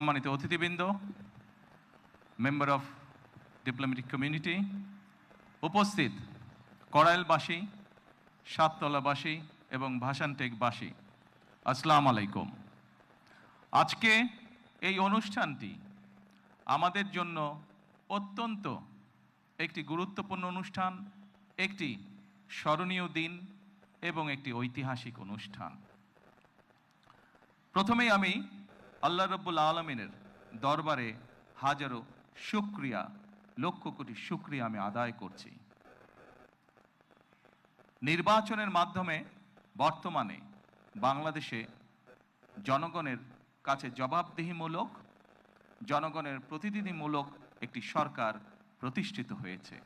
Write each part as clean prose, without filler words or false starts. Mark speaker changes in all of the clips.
Speaker 1: সম্মানিত অতিথিবৃন্দ, member of diplomatic community, উপস্থিত কড়াইলবাসী, সাততলাবাসী এবং ভাসানটেকবাসী, আসসালামু আলাইকুম। আজকে এই অনুষ্ঠানটি আমাদের জন্য অত্যন্ত একটি গুরুত্বপূর্ণ অনুষ্ঠান, একটি স্মরণীয় দিন এবং একটি ঐতিহাসিক অনুষ্ঠান। প্রথমেই আমি আল্লাহ রাব্বুল আলামিনের দরবারে হাজারো শুকরিয়া, লক্ষ কোটি শুকরিয়া আমি আদায় করছি। নির্বাচনের মাধ্যমে বর্তমানে বাংলাদেশে জনগণের কাছে জবাবদিহিমূলক, জনগণের প্রতিনিধিমূলক একটি সরকার প্রতিষ্ঠিত হয়েছে।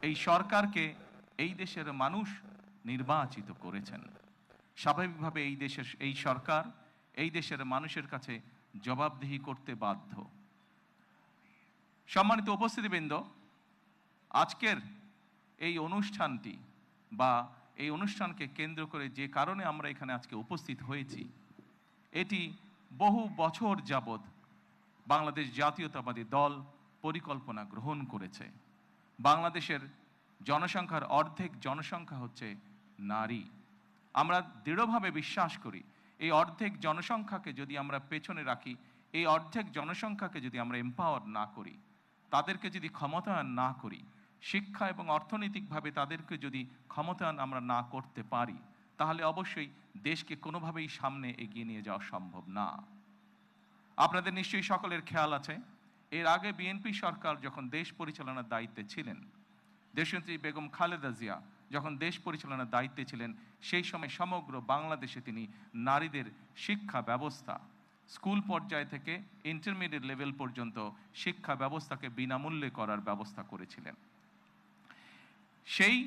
Speaker 1: এই সরকারকে এই দেশের মানুষ নির্বাচিত করেছেন। স্বাভাবিকভাবে এই সরকার এই দেশের মানুষের কাছে জবাবদিহি করতে বাধ্য। সম্মানিত উপস্থিতিবৃন্দ, আজকের এই অনুষ্ঠানটি বা এই অনুষ্ঠানকে কেন্দ্র করে যে কারণে আমরা এখানে আজকে উপস্থিত হয়েছি, এটি বহু বছর যাবৎ বাংলাদেশ জাতীয়তাবাদী দল পরিকল্পনা গ্রহণ করেছে। বাংলাদেশের জনসংখ্যার অর্ধেক জনসংখ্যা হচ্ছে নারী। আমরা দৃঢ়ভাবে বিশ্বাস করি এই অর্ধেক জনসংখ্যাকে যদি আমরা পেছনে রাখি, এই অর্ধেক জনসংখ্যাকে যদি আমরা এম্পাওয়ার না করি, তাদেরকে যদি ক্ষমতায়ন না করি, শিক্ষা এবং অর্থনৈতিকভাবে তাদেরকে যদি ক্ষমতায়ন আমরা না করতে পারি, তাহলে অবশ্যই দেশকে কোনোভাবেই সামনে এগিয়ে নিয়ে যাওয়া সম্ভব না। আপনাদের নিশ্চয়ই সকলের খেয়াল আছে, এর আগে বিএনপি সরকার যখন দেশ পরিচালনার দায়িত্বে ছিলেন, দেশনেত্রী বেগম খালেদা জিয়া যখন দেশ পরিচালনার দায়িত্বে ছিলেন, সেই সময় সমগ্র বাংলাদেশে তিনি নারীদের শিক্ষা ব্যবস্থা, স্কুল পর্যায় থেকে ইন্টারমিডিয়েট লেভেল পর্যন্ত শিক্ষা ব্যবস্থাকে বিনামূল্যে করার ব্যবস্থা করেছিলেন। সেই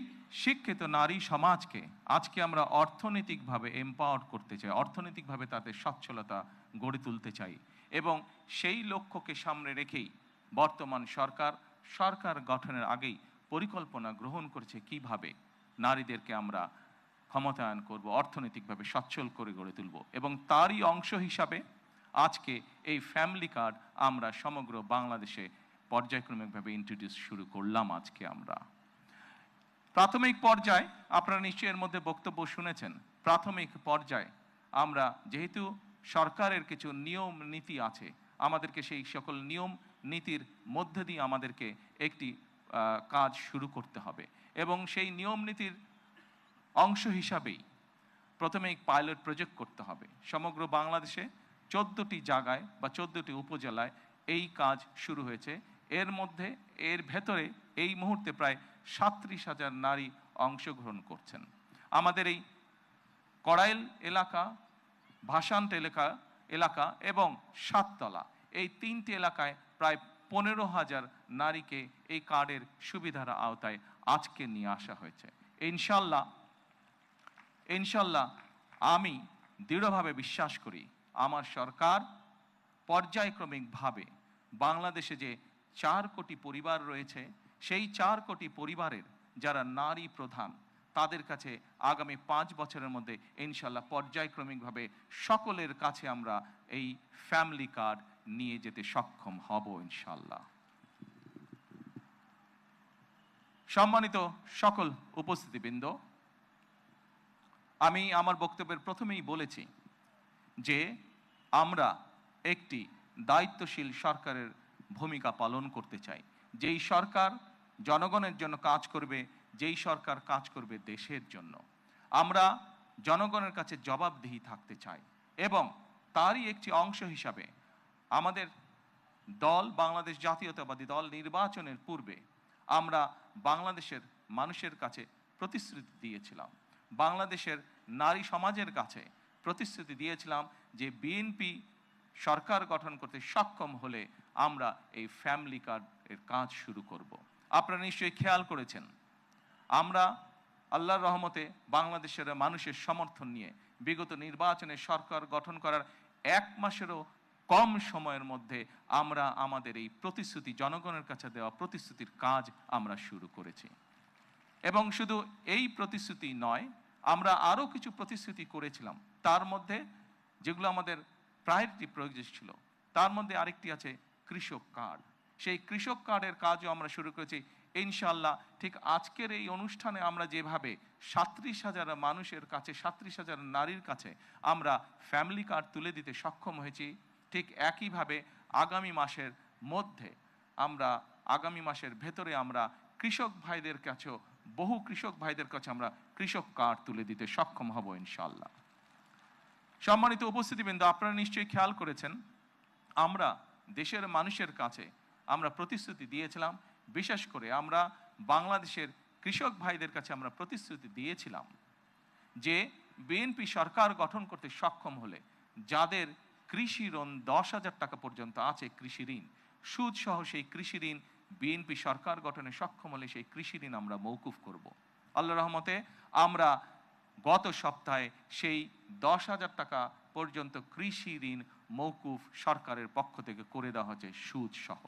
Speaker 1: শিক্ষিত নারী সমাজকে আজকে আমরা অর্থনৈতিকভাবে এম্পাওয়ার করতে চাই, অর্থনৈতিকভাবে তাদের সচ্ছলতা গড়ে তুলতে চাই, এবং সেই লক্ষ্যকে সামনে রেখেই বর্তমান সরকার গঠনের আগেই পরিকল্পনা গ্রহণ করেছে কিভাবে নারীদেরকে আমরা ক্ষমতায়ন করব, অর্থনৈতিকভাবে সচ্ছল করে গড়ে তুলব। এবং তারই অংশ হিসাবে আজকে এই ফ্যামিলি কার্ড আমরা সমগ্র বাংলাদেশে পর্যায়ক্রমিকভাবে ইন্ট্রোডিউস শুরু করলাম। আজকে আমরা প্রাথমিক পর্যায়ে, আপনারা নিশ্চয়ই এর মধ্যে বক্তব্য শুনেছেন, প্রাথমিক পর্যায়ে আমরা যেহেতু সরকারের কিছু নিয়ম নীতি আছে, আমাদেরকে সেই সকল নিয়ম নীতির মধ্যে দিয়ে আমাদেরকে একটি কাজ শুরু করতে হবে, এবং সেই নিয়ম নীতির অংশ হিসাবেই প্রথমে পাইলট প্রজেক্ট করতে হবে। সমগ্র বাংলাদেশে 14টি জায়গায় বা 14টি উপজেলায় এই কাজ শুরু হয়েছে। এর ভেতরে এই মুহূর্তে প্রায় 37,000 নারী অংশগ্রহণ করছেন। আমাদের এই কড়াইল এলাকা, ভাসান এলাকা এবং সাততলা, এই 3টি এলাকায় প্রায় 15,000 নারীকে এই কার্ডের সুবিধার আওতায় আজকে নিয়ে আসা হয়েছে। ইনশাল্লাহ আমি দৃঢ়ভাবে বিশ্বাস করি আমার সরকার পর্যায়ক্রমিকভাবে বাংলাদেশে যে 4 কোটি পরিবার রয়েছে, সেই 4 কোটি পরিবারের যারা নারী প্রধান, তাদের কাছে আগামী 5 বছরের মধ্যে ইনশাল্লাহ পর্যায়ক্রমিকভাবে সকলের কাছে আমরা এই ফ্যামিলি কার্ড নিয়ে যেতে সক্ষম হব ইনশাল্লাহ। সম্মানিত সকল উপস্থিতিবৃন্দ, আমি আমার বক্তব্যের প্রথমেই বলেছি যে আমরা একটি দায়িত্বশীল সরকারের ভূমিকা পালন করতে চাই, যেই সরকার জনগণের জন্য কাজ করবে, যেই সরকার কাজ করবে দেশের জন্য। আমরা জনগণের কাছে জবাবদিহি থাকতে চাই, এবং তারই একটি অংশ হিসাবে আমাদের দল, বাংলাদেশ জাতীয়তাবাদী দল, নির্বাচনের পূর্বে আমরা বাংলাদেশের মানুষের কাছে প্রতিশ্রুতি দিয়েছিলাম, বাংলাদেশের নারী সমাজের কাছে প্রতিশ্রুতি দিয়েছিলাম যে বিএনপি সরকার গঠন করতে সক্ষম হলে আমরা এই ফ্যামিলি কার্ডের কাজ শুরু করব। আপনারা নিশ্চয়ই খেয়াল করেছেন, আমরা আল্লাহর রহমতে বাংলাদেশের মানুষের সমর্থন নিয়ে বিগত নির্বাচনে সরকার গঠন করার 1 মাসেরও কম সময়ের মধ্যে আমরা আমাদের এই প্রতিশ্রুতি, জনগণের কাছে দেওয়া প্রতিশ্রুতির কাজ আমরা শুরু করেছি। এবং শুধু এই প্রতিশ্রুতি নয়, আমরা আরও কিছু প্রতিশ্রুতি করেছিলাম, তার মধ্যে যেগুলো আমাদের প্রায়োরিটি প্রজেক্ট ছিল, তার মধ্যে আরেকটি আছে কৃষক কার্ড। সেই কৃষক কার্ডের কাজও আমরা শুরু করেছি ইনশাল্লাহ। ঠিক আজকের এই অনুষ্ঠানে আমরা যেভাবে 37,000 মানুষের কাছে, 37,000 নারীর কাছে আমরা ফ্যামিলি কার্ড তুলে দিতে সক্ষম হয়েছি, ঠিক একইভাবে আগামী মাসের মধ্যে আগামী মাসের ভেতরে আমরা কৃষক ভাইদের কাছেও, বহু কৃষক ভাইদের কাছে আমরা কৃষক কার্ড তুলে দিতে সক্ষম হব ইনশাল্লাহ। সম্মানিত উপস্থিতিবৃন্দ, আপনারা নিশ্চয়ই খেয়াল করেছেন আমরা দেশের মানুষের কাছে আমরা প্রতিশ্রুতি দিয়েছিলাম, বিশেষ করে আমরা বাংলাদেশের কৃষক ভাইদের কাছে আমরা প্রতিশ্রুতি দিয়েছিলাম যে বিএনপি সরকার গঠন করতে সক্ষম হলে যাদের কৃষি ঋণ 10,000 টাকা পর্যন্ত আছে, কৃষি ঋণ সুদ সহ, সেই কৃষি ঋণ বিএনপি সরকার গঠনে সক্ষম হলে সেই কৃষি ঋণ আমরা মওকুফ করব। আল্লাহর রহমতে আমরা গত সপ্তাহে সেই 10,000 টাকা পর্যন্ত কৃষি ঋণ মওকুফ সরকারের পক্ষ থেকে করে দেওয়া হচ্ছে সুদ সহ।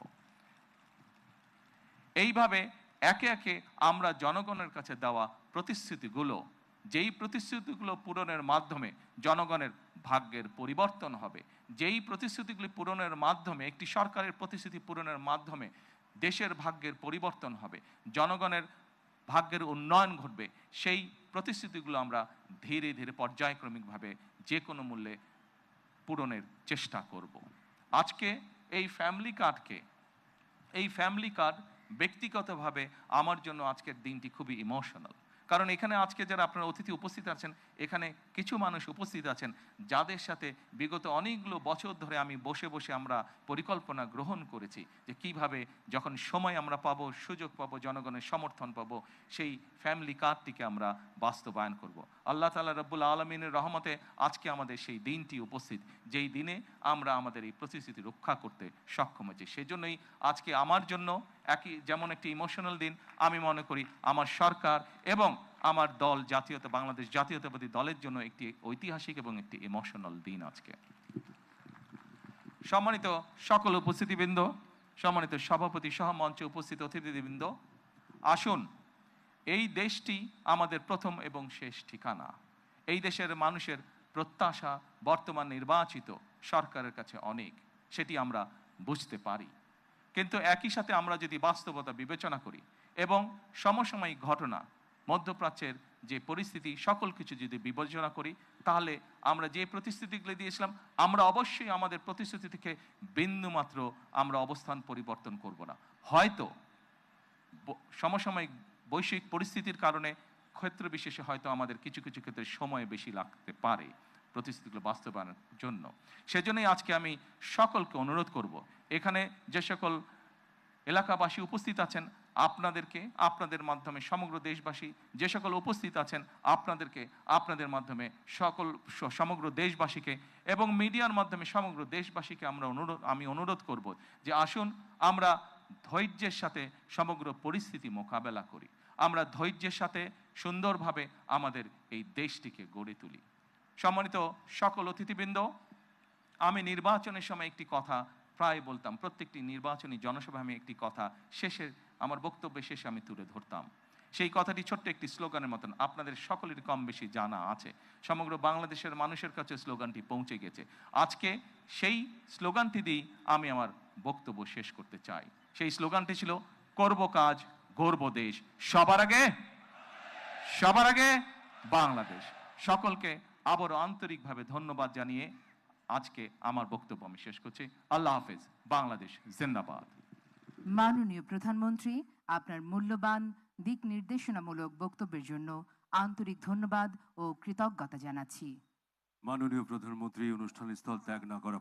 Speaker 1: এইভাবে একে একে আমরা জনগণের কাছে দেওয়া প্রতিশ্রুতিগুলো, যেই প্রতিশ্রুতিগুলো পূরণের মাধ্যমে জনগণের ভাগ্যের পরিবর্তন হবে, যেই প্রতিশ্রুতিগুলি পূরণের মাধ্যমে, একটি সরকারের প্রতিশ্রুতি পূরণের মাধ্যমে দেশের ভাগ্যের পরিবর্তন হবে, জনগণের ভাগ্যের উন্নয়ন ঘটবে, সেই প্রতিশ্রুতিগুলো আমরা ধীরে ধীরে পর্যায়ক্রমিকভাবে যে কোনো মূল্যে পূরণের চেষ্টা করব। আজকে এই ফ্যামিলি কার্ড ব্যক্তিগতভাবে আমার জন্য আজকের দিনটি খুবই ইমোশনাল। কারণ এখানে আজকে যারা আপনারা অতিথি উপস্থিত আছেন, এখানে কিছু মানুষ উপস্থিত আছেন যাদের সাথে বিগত অনেকগুলো বছর ধরে আমি বসে বসে আমরা পরিকল্পনা গ্রহণ করেছি যে কিভাবে যখন সময় আমরা পাবো, সুযোগ পাবো, জনগণের সমর্থন পাবো, সেই ফ্যামিলি কার্ডটিকে আমরা বাস্তবায়ন করব। আল্লাহ তাআলা রব্বুল আলামিনের রহমতে আজকে আমাদের সেই দিনটি উপস্থিত, যেই দিনে আমরা আমাদের এই প্রতিশ্রুতি রক্ষা করতে সক্ষম হয়েছি। সেজন্যই আজকে আমার জন্য যেমন একটি ইমোশনাল দিন, আমি মনে করি আমার সরকার এবং আমার দল বাংলাদেশ জাতীয়তাবাদী দলের জন্য একটি ঐতিহাসিক এবং একটি ইমোশনাল দিন আজকে। সম্মানিত সকল উপস্থিতিবৃন্দ, সম্মানিত সভাপতি সহ মঞ্চে উপস্থিত অতিথিবৃন্দ, আসুন, এই দেশটি আমাদের প্রথম এবং শেষ ঠিকানা। এই দেশের মানুষের প্রত্যাশা বর্তমান নির্বাচিত সরকারের কাছে অনেক, সেটি আমরা বুঝতে পারি। কিন্তু একই সাথে আমরা যদি বাস্তবতা বিবেচনা করি এবং সমসাময়িক ঘটনা, মধ্যপ্রাচ্যের যে পরিস্থিতি, সকল কিছু যদি বিবেচনা করি, তাহলে আমরা যে প্রতিশ্রুতিগুলি দিয়েছিলাম, আমরা অবশ্যই আমাদের প্রতিশ্রুতি থেকে বিন্দুমাত্র আমরা অবস্থান পরিবর্তন করব না। হয়তো সমসাময়িক বৈশ্বিক পরিস্থিতির কারণে ক্ষেত্র বিশেষে হয়তো আমাদের কিছু কিছু ক্ষেত্রে সময় বেশি লাগতে পারে প্রতিশ্রুতিগুলো বাস্তবায়নের জন্য। সেজন্যই আজকে আমি সকলকে অনুরোধ করব, এখানে যে সকল এলাকাবাসী উপস্থিত আছেন, আপনাদের মাধ্যমে সমগ্র দেশবাসী যে সকল উপস্থিত আছেন, আপনাদের মাধ্যমে সমগ্র দেশবাসীকে এবং মিডিয়ার মাধ্যমে সমগ্র দেশবাসীকে আমি অনুরোধ করব যে আসুন আমরা ধৈর্যের সাথে সমগ্র পরিস্থিতি মোকাবেলা করি, আমরা ধৈর্যের সাথে সুন্দরভাবে আমাদের এই দেশটিকে গড়ে তুলি। সম্মানিত সকল অতিথিবৃন্দ, আমি নির্বাচনের সময় একটি কথা প্রায় বলতাম, প্রত্যেকটি নির্বাচনী জনসভায় আমি একটি কথা আমার বক্তব্যের শেষে আমি তুলে ধরতাম। সেই কথাটি ছোট্ট একটি স্লোগানের মতন, আপনাদের সকলের কম বেশি জানা আছে, সমগ্র বাংলাদেশের মানুষের কাছে স্লোগানটি পৌঁছে গেছে। আজকে সেই স্লোগানটি দিয়ে আমি আমার বক্তব্য শেষ করতে চাই। সেই স্লোগানটি ছিল, করব কাজ, গড়ব দেশ, সবার আগে বাংলাদেশ। সকলকে আবারও আন্তরিকভাবে ধন্যবাদ জানিয়ে আজকে আমার বক্তব্য আমি শেষ করছি। আল্লাহ হাফেজ। বাংলাদেশ জিন্দাবাদ।
Speaker 2: মাননীয় প্রধানমন্ত্রী, আপনার মূল্যবান দিক নির্দেশনামূলক বক্তব্যের জন্য আন্তরিক ধন্যবাদ ও কৃতজ্ঞতা জানাচ্ছি।
Speaker 3: মাননীয় প্রধানমন্ত্রী অনুষ্ঠানস্থল ত্যাগ না করা